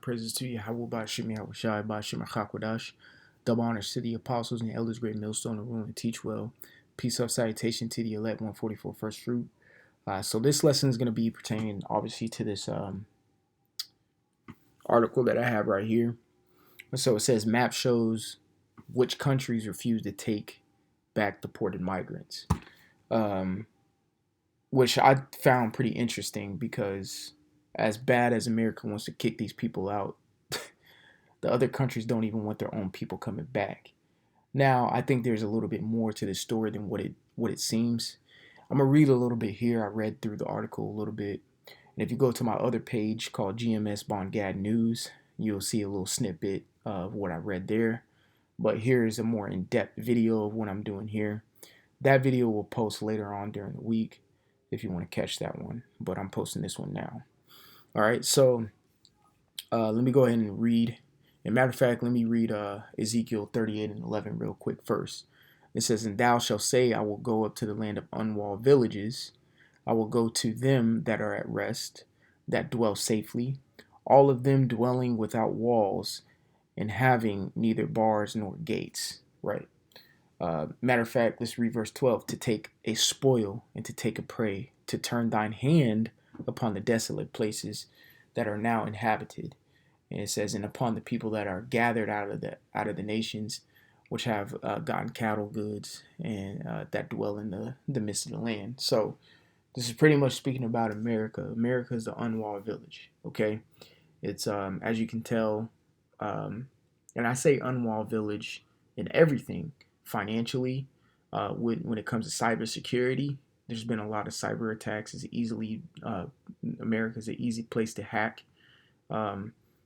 Praises to Yahweh Bashim Yahweh Shai Bashim Hakwadash. Double honors to the apostles and the elders, great millstone to rule and teach well. Peace of salutation to the elect 144 first fruit. So this lesson is going to be pertaining obviously to this article that I have right here. So it says map shows which countries refuse to take back deported migrants, um, which I found pretty interesting because as bad as America wants to kick these people out, the other countries don't even want their own people coming back. Now, I think there's a little bit more to this story than what it seems. I'm gonna read a little bit here. I read through the article a little bit, and if you go to my other page called GMS Bongad News, you'll see a little snippet of what I read there. But here is a more in-depth video of what I'm doing here. That video will post later on during the week if you want to catch that one. But I'm posting this one now. All right, so let me go ahead and read. As a matter of fact, let me read Ezekiel 38 and 11 real quick first. It says, "And thou shalt say, I will go up to the land of unwalled villages. I will go to them that are at rest, that dwell safely, all of them dwelling without walls and having neither bars nor gates." Right. Matter of fact, let's read verse 12. "To take a spoil and to take a prey, to turn thine hand upon the desolate places that are now inhabited." And it says, "And upon the people that are gathered out of the nations, which have gotten cattle goods and that dwell in the midst of the land." So this is pretty much speaking about America. America is the unwalled village. Okay, it's as you can tell, and I say unwalled village in everything financially. When it comes to cybersecurity, there's been a lot of cyber attacks. It's easily America's an easy place to hack.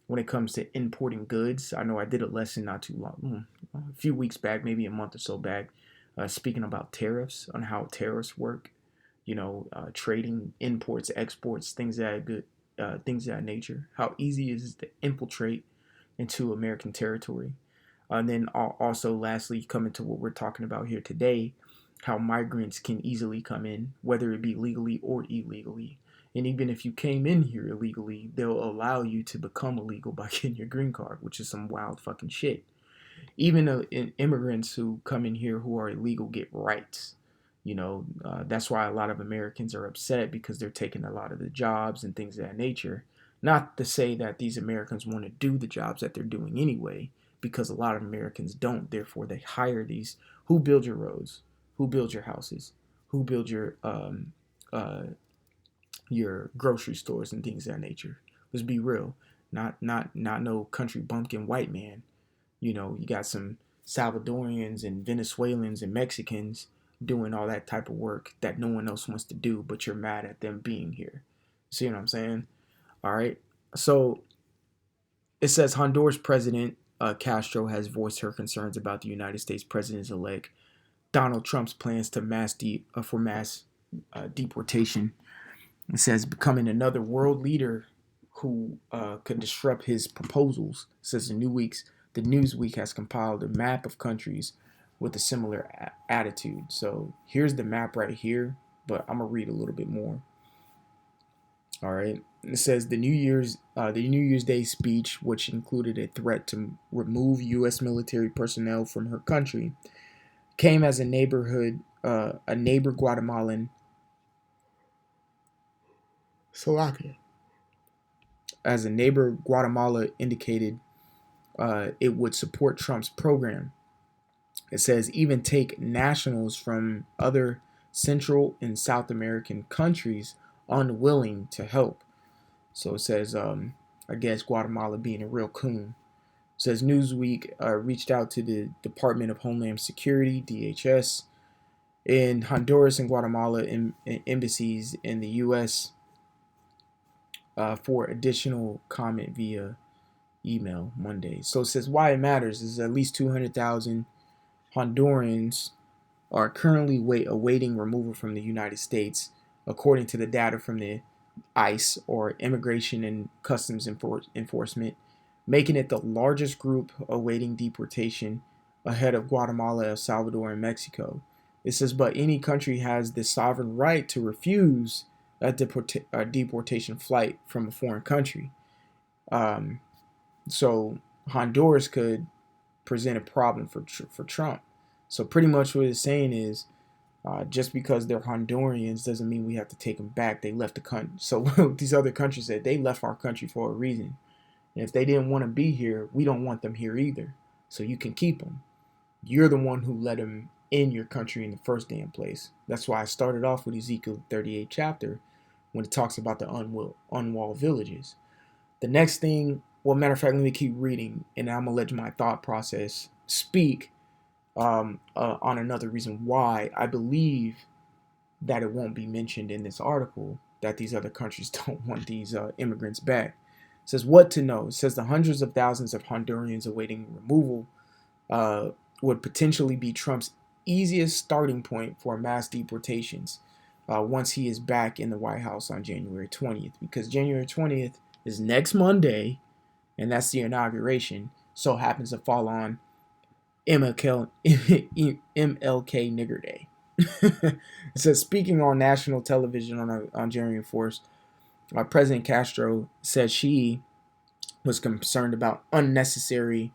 When it comes to importing goods, I know I did a lesson not too long, a few weeks back, maybe a month or so back, speaking about tariffs, on how tariffs work. Trading imports, exports, things of that nature. How easy it is to infiltrate into American territory. And then also, lastly, coming to what we're talking about here today, how migrants can easily come in, whether it be legally or illegally. And even if you came in here illegally, they'll allow you to become illegal by getting your green card, which is some wild fucking shit. Even immigrants who come in here who are illegal get rights. That's why a lot of Americans are upset because they're taking a lot of the jobs and things of that nature. Not to say that these Americans want to do the jobs that they're doing anyway, because a lot of Americans don't. Therefore, they hire these. Who build your roads? Who build your houses? Who build your grocery stores and things of that nature? Let's be real. Not no country bumpkin white man. You got some Salvadorians and Venezuelans and Mexicans doing all that type of work that no one else wants to do, but you're mad at them being here. See what I'm saying? All right. So it says Honduras President Castro has voiced her concerns about the United States President-elect Donald Trump's plans to mass deportation. It says becoming another world leader who could disrupt his proposals. It says the Newsweek has compiled a map of countries with a similar attitude. So here's the map right here, but I'm gonna read a little bit more. All right. It says the New Year's Day speech, which included a threat to remove U.S. military personnel from her country, came as a neighbor Guatemalan, Slovakia. As a neighbor Guatemala indicated it would support Trump's program. It says even take nationals from other Central and South American countries unwilling to help. So it says, I guess Guatemala being a real coon. It says Newsweek reached out to the Department of Homeland Security, DHS, in Honduras and Guatemala embassies in the U.S. For additional comment via email Monday. So it says why it matters is at least 200,000 Hondurans are currently awaiting removal from the United States, according to the data from the ICE, or Immigration and Customs Enforcement, making it the largest group awaiting deportation ahead of Guatemala, El Salvador, and Mexico. It says, but any country has the sovereign right to refuse a deportation flight from a foreign country. So Honduras could present a problem for Trump. So pretty much what it's saying is, just because they're Hondurans doesn't mean we have to take them back. They left the country. So these other countries said they left our country for a reason. And if they didn't want to be here, we don't want them here either. So you can keep them. You're the one who let them in your country in the first damn place. That's why I started off with Ezekiel 38 chapter when it talks about the unwalled villages. The next thing, well, matter of fact, let me keep reading, and I'm gonna let my thought process speak on another reason why I believe that it won't be mentioned in this article that these other countries don't want these immigrants back. It says what to know. It says the hundreds of thousands of Hondurans awaiting removal uh, would potentially be Trump's easiest starting point for mass deportations once he is back in the White House on January 20th. Because January 20th is next Monday, and that's the inauguration. So happens to fall on MLK Nigger Day. It says, speaking on national television on January 4th, President Castro said she was concerned about unnecessary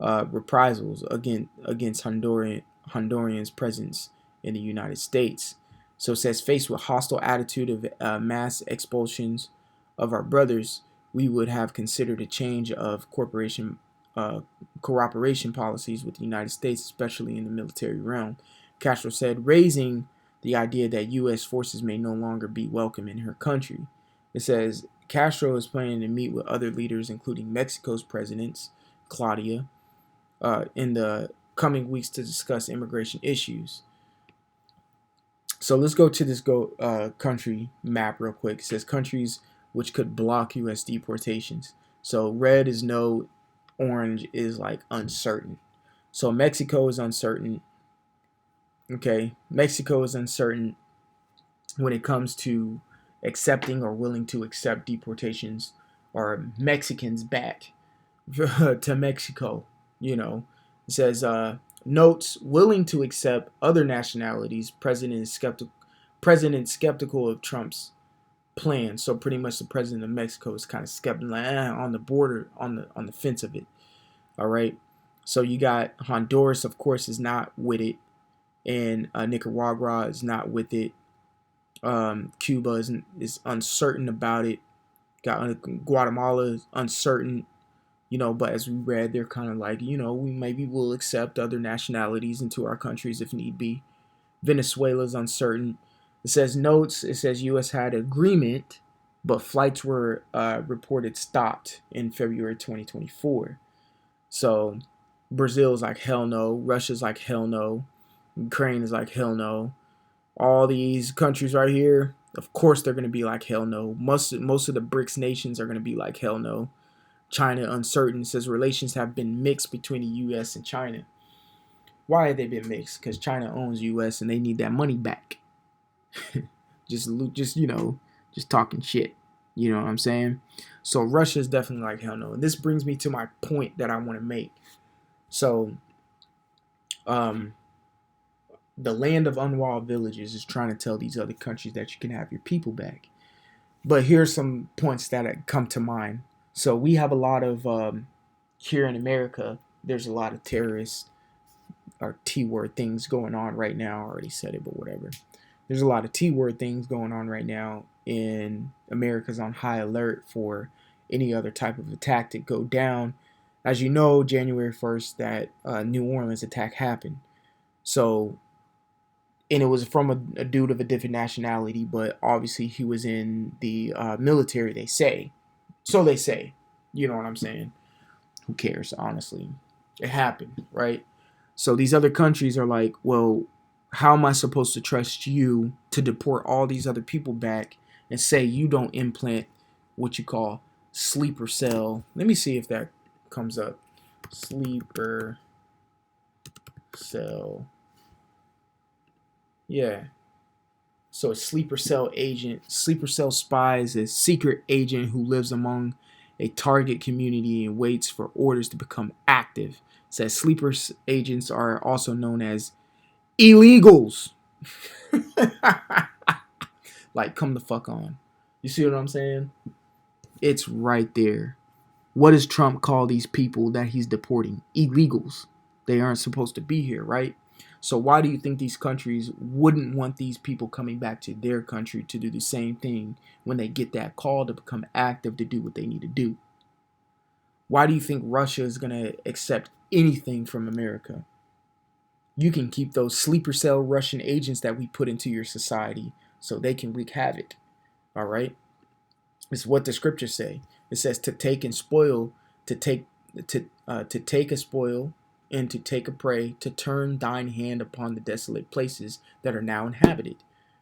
reprisals against Hondurans' presence in the United States. So it says, faced with hostile attitude of mass expulsions of our brothers, we would have considered a change of cooperation policies with the United States, especially in the military realm. Castro said, raising the idea that U.S. forces may no longer be welcome in her country. It says, Castro is planning to meet with other leaders, including Mexico's presidents, Claudia, in the coming weeks to discuss immigration issues. So let's go to this country map real quick. It says countries which could block U.S. deportations. So red is no, orange is like uncertain. So Mexico is uncertain. Okay, Mexico is uncertain when it comes to accepting or willing to accept deportations or Mexicans back to Mexico. You know, it says notes willing to accept other nationalities. President skeptical of Trump's plan. So pretty much the president of Mexico is kind of skeptical, like, on the border, on the fence of it. All right. So you got Honduras, of course, is not with it, and Nicaragua is not with it. Cuba is uncertain about it. Got Guatemala is uncertain. But as we read, they're kind of like, we maybe will accept other nationalities into our countries if need be. Venezuela is uncertain. It says notes. It says U.S. had agreement, but flights were reported stopped in February 2024. So Brazil's like hell no. Russia's like hell no. Ukraine is like hell no. All these countries right here, of course they're going to be like hell no. Most of the BRICS nations are going to be like hell no. China uncertain. Says relations have been mixed between the U.S. and China. Why have they been mixed? Because China owns U.S. and they need that money back. just talking shit. You know what I'm saying? So Russia is definitely like hell no. And this brings me to my point that I want to make. So, the land of unwalled villages is trying to tell these other countries that you can have your people back. But here's some points that come to mind. So we have a lot of, here in America, there's a lot of terrorist or T-word things going on right now. I already said it, but whatever. There's a lot of T-word things going on right now, and America's on high alert for any other type of attack to go down. As you know, January 1st, that New Orleans attack happened. So, and it was from a dude of a different nationality, but obviously he was in the military, they say. So they say. You know what I'm saying? Who cares, honestly? It happened, right? So these other countries are like, well, how am I supposed to trust you to deport all these other people back and say you don't implant what you call sleeper cell? Let me see if that comes up. Sleeper cell. Yeah. So a sleeper cell agent. Sleeper cell spy is a secret agent who lives among a target community and waits for orders to become active. It says sleeper agents are also known as illegals. Like, come the fuck on. You see what I'm saying? It's right there. What does Trump call these people that he's deporting? Illegals. They aren't supposed to be here, right? So why do you think these countries wouldn't want these people coming back to their country to do the same thing when they get that call to become active to do what they need to do? Why do you think Russia is going to accept anything from America? You can keep those sleeper cell Russian agents that we put into your society so they can wreak havoc. All right? It's what the scriptures say. It says to take and spoil, to take to take a spoil and to take a prey, to turn thine hand upon the desolate places that are now inhabited.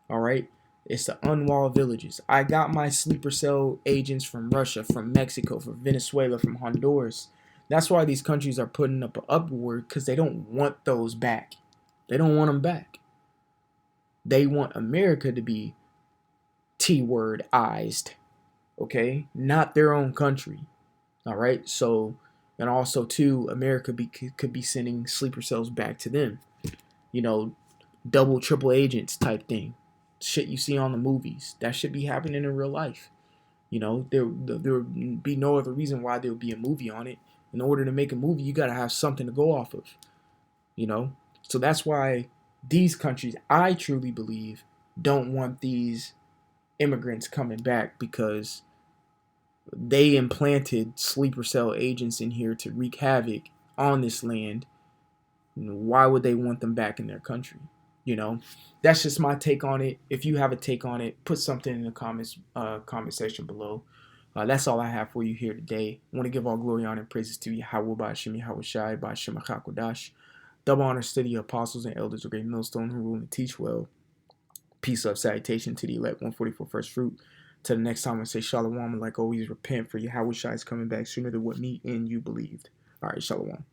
All right? It's the unwalled villages. I got my sleeper cell agents from Russia, from Mexico, from Venezuela, from Honduras. That's why these countries are putting up an upward, because they don't want those back. They don't want them back. They want America to be T-word-ized, okay? Not their own country. All right? So, and also, too, America could be sending sleeper cells back to them. You know, double, triple agents type thing. Shit you see on the movies. That should be happening in real life. You know, there would be no other reason why there would be a movie on it. In order to make a movie, you got to have something to go off of. You know? So that's why these countries, I truly believe, don't want these immigrants coming back, because they implanted sleeper cell agents in here to wreak havoc on this land. Why would they want them back in their country? You know, that's just my take on it. If you have a take on it, put something in the comment section below. That's all I have for you here today. I want to give all glory, honor, and praises to Yahweh by Hashem Yahweh Shai by Hashem HaKadosh. Double honor to the apostles and elders of Great Millstone who rule and teach well. Peace, love, salutation to the elect 144 first fruit. Till the next time, I say shalom, and like always, repent, for Yahweh Shai is coming back sooner than what me and you believed. All right, shalom.